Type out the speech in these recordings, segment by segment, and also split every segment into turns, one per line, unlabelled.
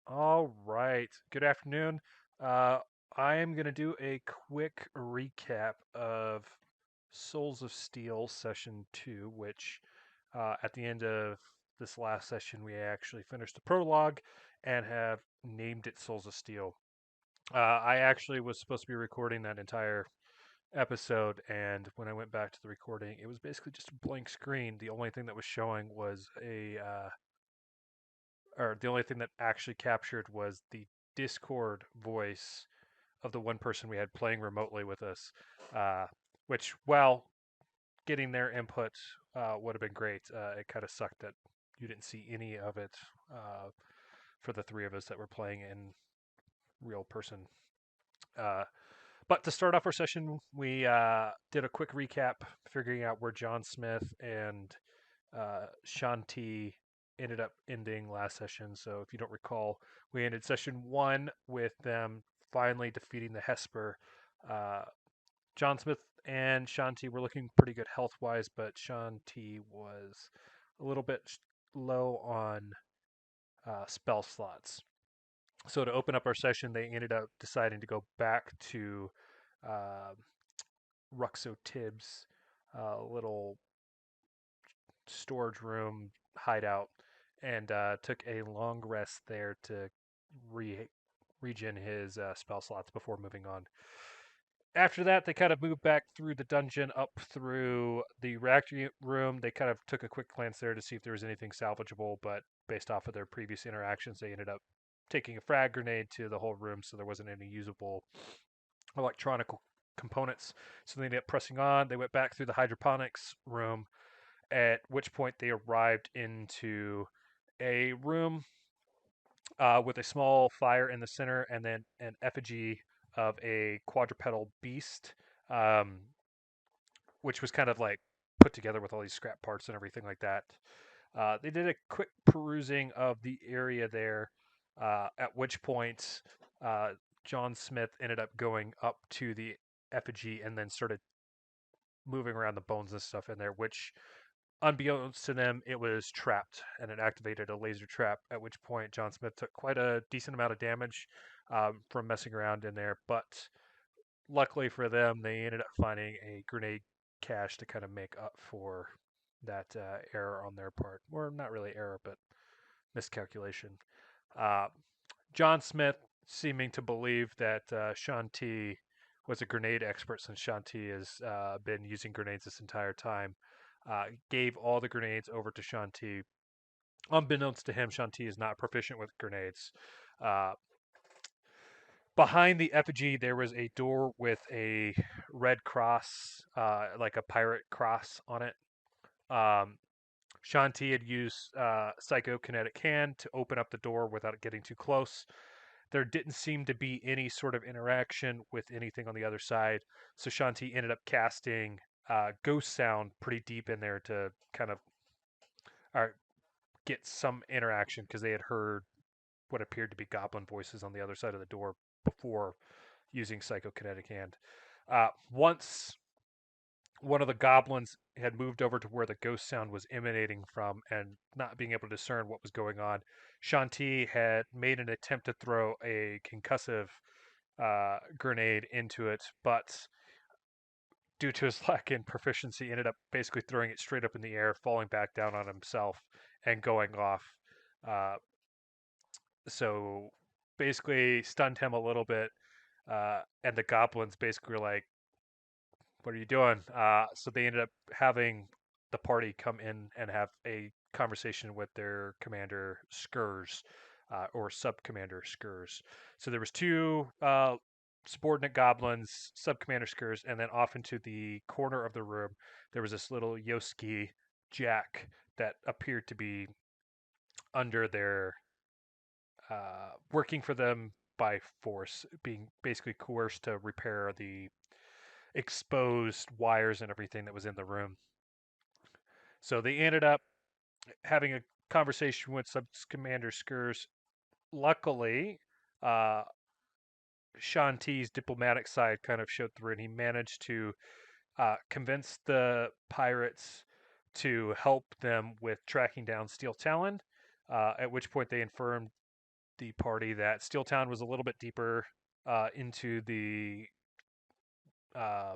All right. Good afternoon. Uh, I am going to do a quick recap of Souls of Steel Session 2, which at the end of this last session, we actually finished the prologue and have named it Souls of Steel. I actually was supposed to be recording that entire episode, and when I went back to the recording, it was basically just a blank screen. The only thing that was showing was or the only thing that actually captured was the Discord voice of the one person we had playing remotely with us, uh, which, while getting their input would have been great, it kind of sucked that you didn't see any of it for the three of us that were playing in real person. Uh, but to start off our session, we did a quick recap, figuring out where John Smith and Shanti ended up ending last session. So if you don't recall, we ended session one with them finally defeating the Hesper. Uh, John Smith and Shanti were looking pretty good health wise, but Shanti was a little bit low on spell slots. So to open up our session, they ended up deciding to go back to uh, Ruxo Tibbs' little storage room hideout and took a long rest there to re- regen his spell slots before moving on. After that, they kind of moved back through the dungeon up through the reactor room. They kind of took a quick glance there to see if there was anything salvageable, but based off of their previous interactions, they ended up taking a frag grenade to the whole room, so there wasn't any usable electronic components. So they ended up pressing on. They went back through the hydroponics room, at which point they arrived into a room with a small fire in the center and then an effigy of a quadrupedal beast, um, which was kind of like put together with all these scrap parts and everything like that. They did a quick perusing of the area there, at which point uh, John Smith ended up going up to the effigy and then started moving around the bones and stuff in there, which unbeknownst to them, it was trapped and it activated a laser trap, at which point John Smith took quite a decent amount of damage from messing around in there. But luckily for them, they ended up finding a grenade cache to kind of make up for that error on their part. Or not really error, but miscalculation. Uh, John Smith seeming to believe that Shanti was a grenade expert since Shanti has been using grenades this entire time, gave all the grenades over to Shanti. Unbeknownst to him, Shanti is not proficient with grenades. Uh, Behind the effigy, there was a door with a red cross, like a pirate cross on it. Um, Shanti had used psychokinetic hand to open up the door without getting too close. There didn't seem to be any sort of interaction with anything on the other side. So Shanti ended up casting Ghost Sound pretty deep in there to kind of uh, get some interaction because they had heard what appeared to be goblin voices on the other side of the door before using Psychokinetic Hand. Once one of the goblins had moved over to where the ghost sound was emanating from and not being able to discern what was going on, Shanti had made an attempt to throw a concussive grenade into it, but due to his lack in proficiency, ended up basically throwing it straight up in the air, falling back down on himself, and going off. Uh, so basically stunned him a little bit, and the goblins basically were like, "What are you doing?" So they ended up having the party come in and have a conversation with their commander Skurs, or sub commander Skurs. So there was two subordinate goblins, sub commander Skurs, and then off into the corner of the room there was this little Yoski Jack that appeared to be under their working for them by force, being basically coerced to repair the exposed wires and everything that was in the room. So they ended up having a conversation with Sub Commander Skurs. Luckily, uh, Shanti's diplomatic side kind of showed through, and he managed to convince the pirates to help them with tracking down Steel Talon. At which point they informed the party that Steel Town was a little bit deeper into the uh,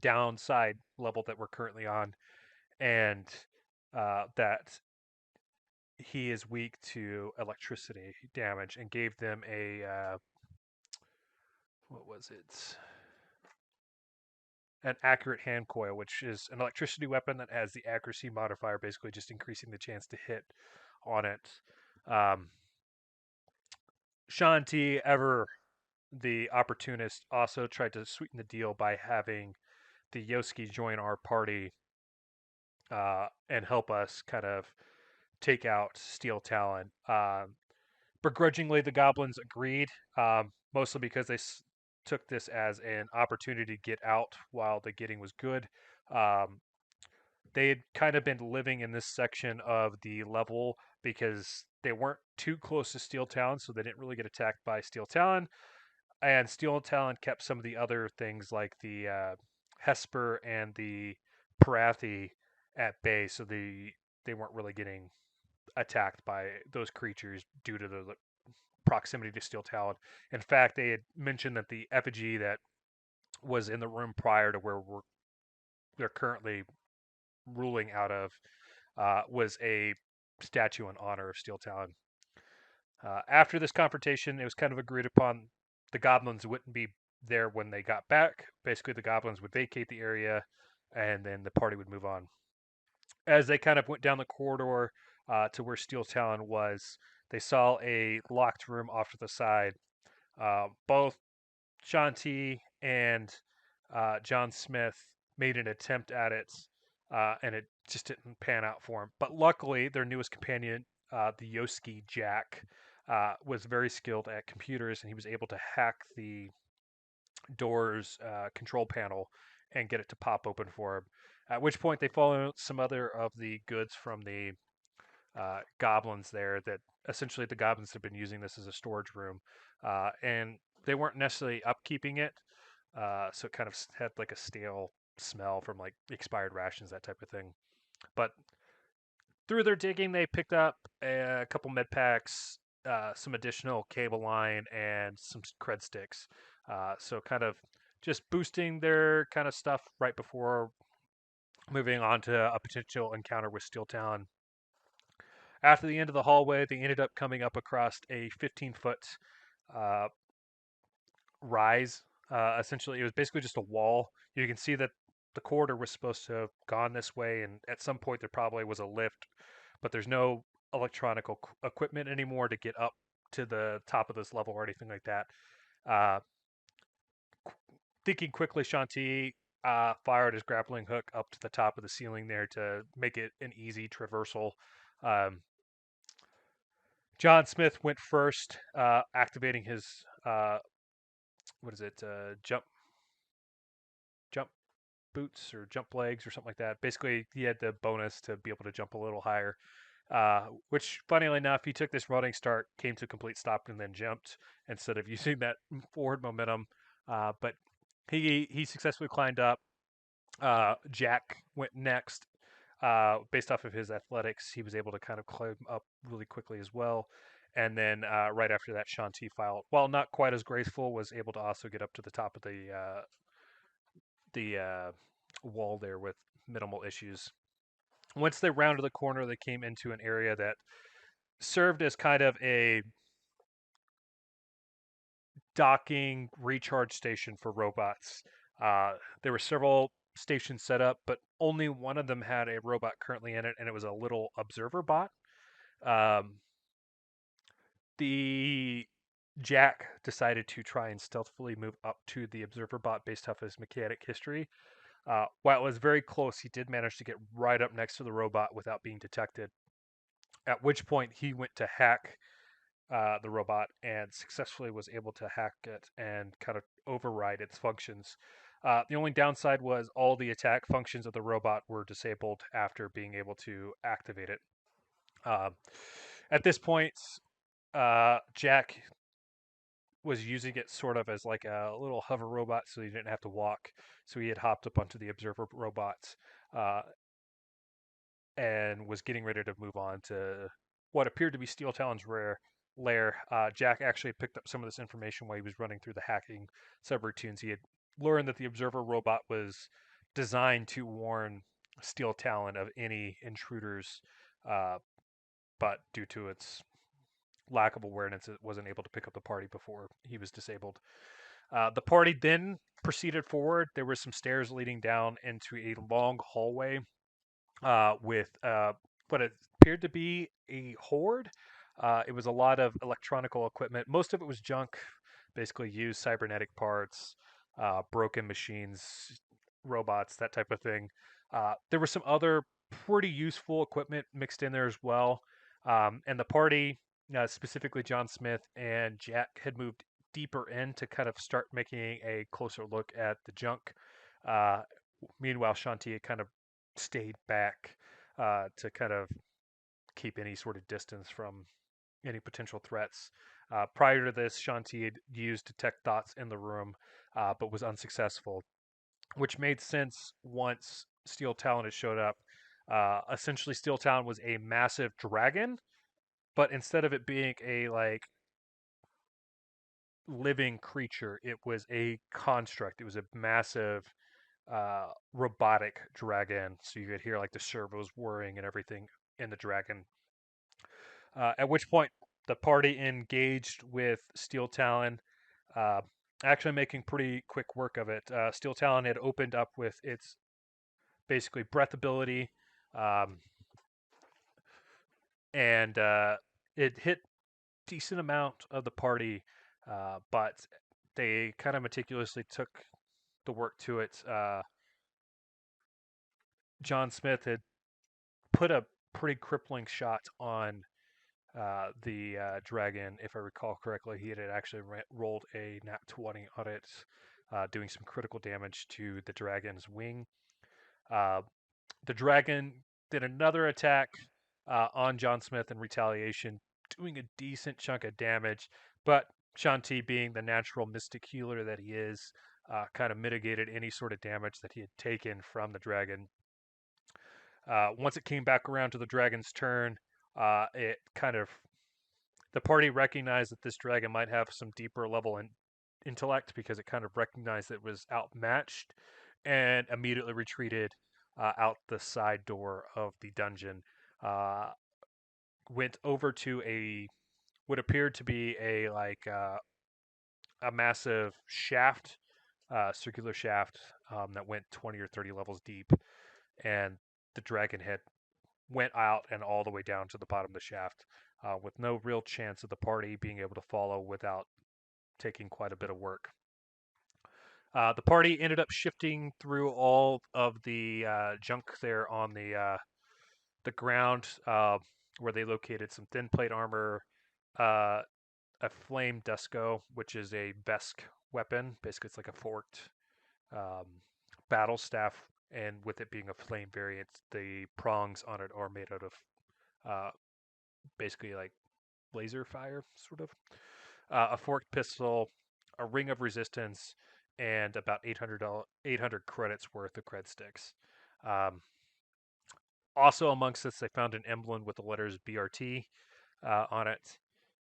downside level that we're currently on, and that he is weak to electricity damage, and gave them a what was it? An accurate hand coil, which is an electricity weapon that has the accuracy modifier, basically just increasing the chance to hit on it. Um, Shanti, ever the opportunist, also tried to sweeten the deal by having the Yoski join our party and help us kind of take out Steel Talon. Begrudgingly, the goblins agreed, mostly because they took this as an opportunity to get out while the getting was good. Um, they had kind of been living in this section of the level because they weren't too close to Steel Talon, so they didn't really get attacked by Steel Talon. And Steel Talon kept some of the other things like the Hesper and the Parathi at bay, so they weren't really getting attacked by those creatures due to the proximity to Steel Talon. In fact, they had mentioned that the effigy that was in the room prior to where they're currently ruling out of was a statue in honor of Steel Talon. After this confrontation, it was kind of agreed upon the goblins wouldn't be there when they got back. Basically, the goblins would vacate the area, and then the party would move on. As they kind of went down the corridor to where Steel Talon was, they saw a locked room off to the side. Both Shanti and John Smith made an attempt at it, and it just didn't pan out for him. But luckily, their newest companion, the Yoski Jack, was very skilled at computers, and he was able to hack the door's control panel and get it to pop open for him. At which point, they followed some other of the goods from the goblins there that essentially the goblins have been using this as a storage room, and they weren't necessarily upkeeping it, so it kind of had like a stale smell from like expired rations, that type of thing. But through their digging, they picked up a couple med packs, some additional cable line, and some cred sticks. So kind of just boosting their kind of stuff right before moving on to a potential encounter with Steel Talon. After the end of the hallway, they ended up coming up across a 15-foot uh, rise. Essentially, it was basically just a wall. You can see that the corridor was supposed to have gone this way, and at some point there probably was a lift, but there's no electronic equipment anymore to get up to the top of this level or anything like that. Uh, Thinking quickly, Shanti fired his grappling hook up to the top of the ceiling there to make it an easy traversal. Um, John Smith went first, activating his what is it? Jump boots or jump legs or something like that. Basically, he had the bonus to be able to jump a little higher. Which, funnily enough, he took this running start, came to a complete stop, and then jumped instead of using that forward momentum. But he successfully climbed up. Jack went next. Based off of his athletics, he was able to kind of climb up really quickly as well. And then right after that, Shanti filed, while not quite as graceful, was able to also get up to the top of the wall there with minimal issues. Once they rounded the corner, they came into an area that served as kind of a docking recharge station for robots. There were several stations set up, but only one of them had a robot currently in it, and it was a little observer bot. Um, the Jack decided to try and stealthily move up to the observer bot based off his mechanic history. While it was very close, he did manage to get right up next to the robot without being detected. At which point, he went to hack the robot and successfully was able to hack it and kind of override its functions. The only downside was all the attack functions of the robot were disabled after being able to activate it. Uh, at this point, Jack was using it sort of as like a little hover robot so he didn't have to walk. So he had hopped up onto the observer robots uh, and was getting ready to move on to what appeared to be Steel Talon's rear, lair, Jack actually picked up some of this information while he was running through the hacking subroutines. He had learned that the observer robot was designed to warn Steel Talon of any intruders, uh, but due to its lack of awareness, it wasn't able to pick up the party before he was disabled. The party then proceeded forward. There were some stairs leading down into a long hallway with what it appeared to be a horde. It was a lot of electronical equipment. Most of it was junk, basically used cybernetic parts, broken machines, robots, that type of thing. There was some other pretty useful equipment mixed in there as well. And the party, specifically John Smith and Jack, had moved deeper in to kind of start making a closer look at the junk. Uh, Meanwhile, Shanti had kind of stayed back to kind of keep any sort of distance from any potential threats. Prior to this, Shanti had used detect thoughts in the room, but was unsuccessful, which made sense once Steel Talon had showed up. Essentially, Steel Talon was a massive dragon, but instead of it being a like living creature, it was a construct. It was a massive robotic dragon, so you could hear like the servos whirring and everything in the dragon. At which point, the party engaged with Steel Talon, uh, actually making pretty quick work of it. Steel Talon had opened up with its basically breath ability, um, and it hit decent amount of the party, but they kind of meticulously took the work to it. John Smith had put a pretty crippling shot on the dragon, if I recall correctly. He had actually rolled a nat 20 on it, doing some critical damage to the dragon's wing. Uh, the dragon did another attack on John Smith in retaliation, doing a decent chunk of damage, but Shanti, being the natural mystic healer that he is, kind of mitigated any sort of damage that he had taken from the dragon. Once it came back around to the dragon's turn, it kind of the party recognized that this dragon might have some deeper level in intellect because it kind of recognized it was outmatched and immediately retreated out the side door of the dungeon. Uh, Went over to a what appeared to be a massive shaft, circular shaft that went 20 or 30 levels deep, and the dragon head went out and all the way down to the bottom of the shaft, with no real chance of the party being able to follow without taking quite a bit of work. The party ended up shifting through all of the junk there on the ground, where they located some thin plate armor, uh, a flame desco, which is a Besk weapon. Basically, it's like a forked um, battle staff, and with it being a flame variant, the prongs on it are made out of uh, basically like laser fire, sort of. A forked pistol, a ring of resistance, and about 800 credits worth of cred sticks. Um, Also amongst this, they found an emblem with the letters BRT on it,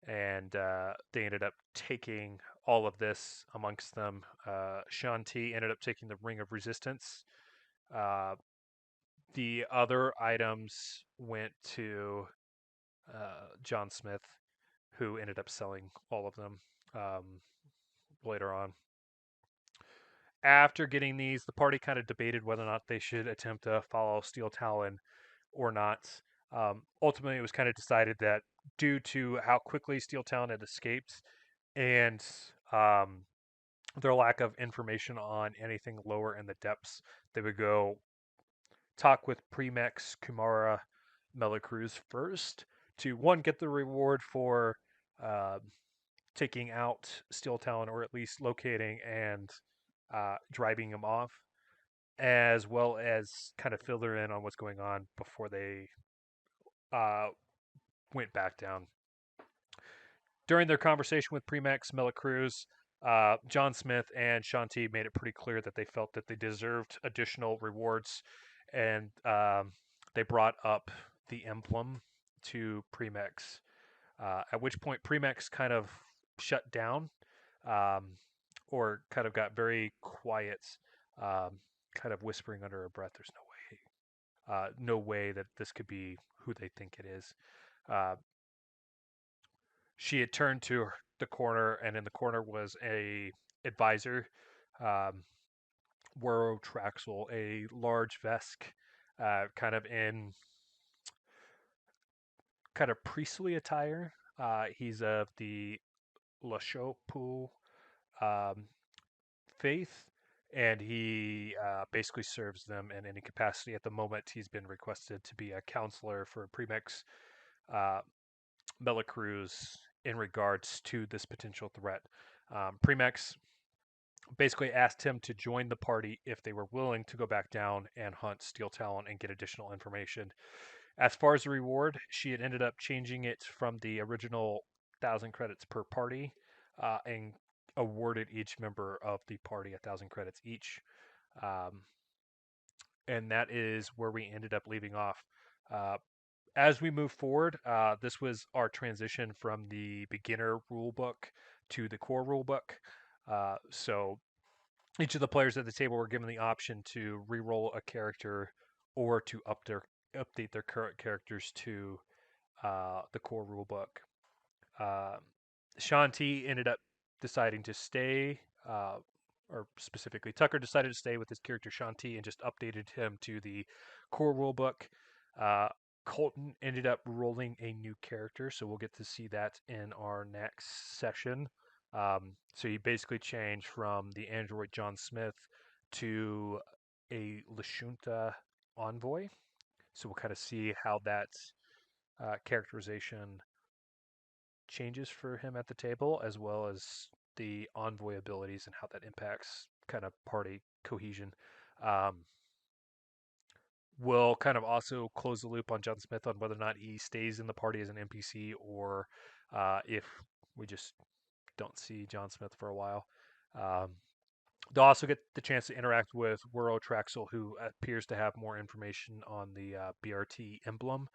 and they ended up taking all of this amongst them. Shanti ended up taking the ring of resistance. Uh, the other items went to John Smith, who ended up selling all of them later on. After getting these, the party kind of debated whether or not they should attempt to follow Steel Talon or not. Ultimately, it was kind of decided that due to how quickly Steel Talon had escaped and um, their lack of information on anything lower in the depths, they would go talk with Premex, Kumara, Melacruz first to one, get the reward for uh, taking out Steel Talon, or at least locating and driving him off, as well as kind of fill her in on what's going on before they uh, went back down. During their conversation with Premex, Melacruz, John Smith and Shanti made it pretty clear that they felt that they deserved additional rewards, and they brought up the emblem to Premex. At which point Premex kind of shut down, um, or kind of got very quiet, um, kind of whispering under her breath, "There's no way that this could be who they think it is." Uh, she had turned to the corner, and in the corner was a advisor, um, Wero Traxel, a large Vesk, kind of in kind of priestly attire. He's of the Lashopu um, faith, and he basically serves them in any capacity. At the moment, he's been requested to be a counselor for Premix uh, Melacruz in regards to this potential threat. Premix basically asked him to join the party if they were willing to go back down and hunt Steel Talon and get additional information. As far as the reward, she had ended up changing it from the original 1,000 credits per party, and awarded each member of the party 1,000 credits each. Um, and that is where we ended up leaving off. Uh, as we move forward, this was our transition from the beginner rulebook to the core rulebook. So each of the players at the table were given the option to re-roll a character or to update their current characters to the core rulebook. Uh, Shanti ended up deciding to stay, or specifically Tucker decided to stay with his character Shanti and just updated him to the core rulebook. Uh, Colton ended up rolling a new character, so we'll get to see that in our next session. So he basically changed from the android John Smith to a Lashunta envoy. So we'll kind of see how that characterization changes for him at the table, as well as the envoy abilities and how that impacts kind of party cohesion. Um, we'll kind of also close the loop on John Smith on whether or not he stays in the party as an NPC or if we just don't see John Smith for a while. Um, they'll also get the chance to interact with Wero Traxel, who appears to have more information on the BRT emblem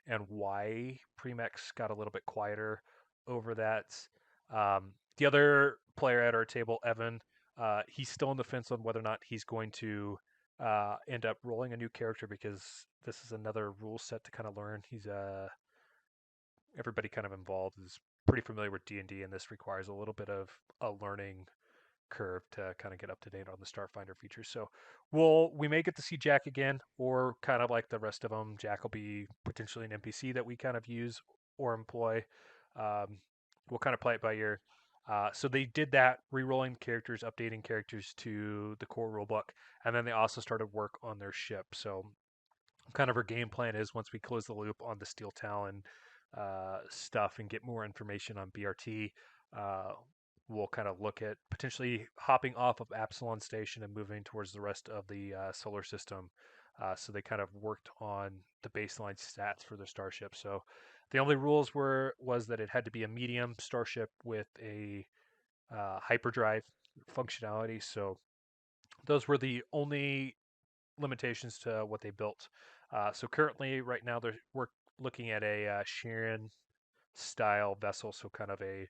and why Premex got a little bit quieter over that. The other player at our table, Evan, he's still on the fence on whether or not he's going to end up rolling a new character because this is another rule set to kind of learn. He's everybody kind of involved is pretty familiar with D&D, and this requires a little bit of a learning curve to kind of get up to date on the Starfinder features. So we may get to see Jack again, or kind of like the rest of them, Jack will be potentially an NPC that we kind of use or employ. Um, we'll kind of play it by ear. So they did that, re-rolling characters, updating characters to the core rulebook, and then they also started work on their ship. So kind of our game plan is once we close the loop on the Steel Talon stuff and get more information on BRT, uh, we'll kind of look at potentially hopping off of Absalon Station and moving towards the rest of the solar system. So they kind of worked on the baseline stats for the starship. So the only rules was that it had to be a medium starship with a hyperdrive functionality. So those were the only limitations to what they built. So currently, right now, we're looking at a Sharon style vessel, so kind of a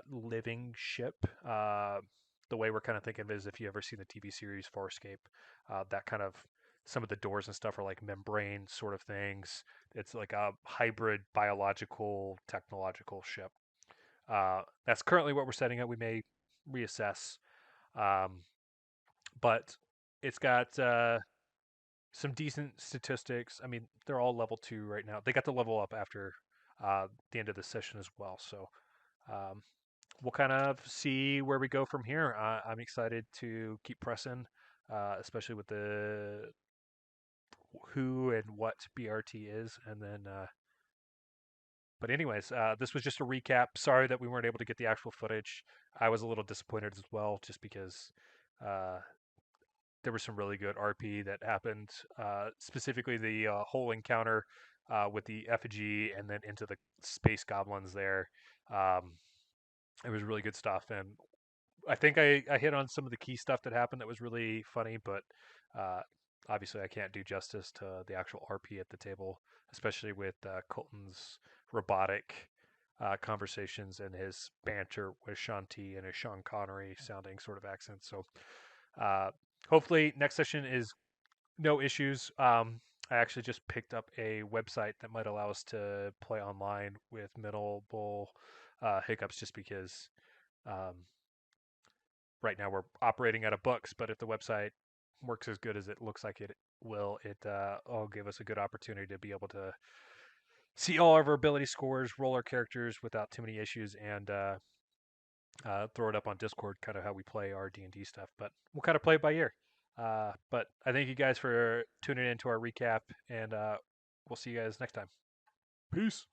living ship. The way we're kind of thinking of it is if you ever seen the TV series Farscape, that kind of some of the doors and stuff are like membrane sort of things. It's like a hybrid biological technological ship. That's currently what we're setting up. We may reassess, um, but it's got some decent statistics. I mean, they're all level 2 right now. They got to level up after the end of the session as well. So um, we'll kind of see where we go from here. I'm excited to keep pressing, especially with the who and what BRT is. And then, but anyways, this was just a recap. Sorry that we weren't able to get the actual footage. I was a little disappointed as well, just because uh, there was some really good RP that happened, specifically the whole encounter with the effigy and then into the space goblins there. Um, it was really good stuff, and I think I hit on some of the key stuff that happened that was really funny, but uh, obviously I can't do justice to the actual RP at the table, especially with Colton's robotic. conversations and his banter with Sean T and his Sean Connery sounding sort of accent. So uh, hopefully next session is no issues. I actually just picked up a website that might allow us to play online with minimal hiccups, just because um, right now we're operating out of books. But if the website works as good as it looks like it will, will give us a good opportunity to be able to see all of our ability scores, roll our characters without too many issues, and throw it up on Discord, kind of how we play our D&D stuff. But we'll kind of play it by ear. But I thank you guys for tuning in to our recap, and we'll see you guys next time. Peace.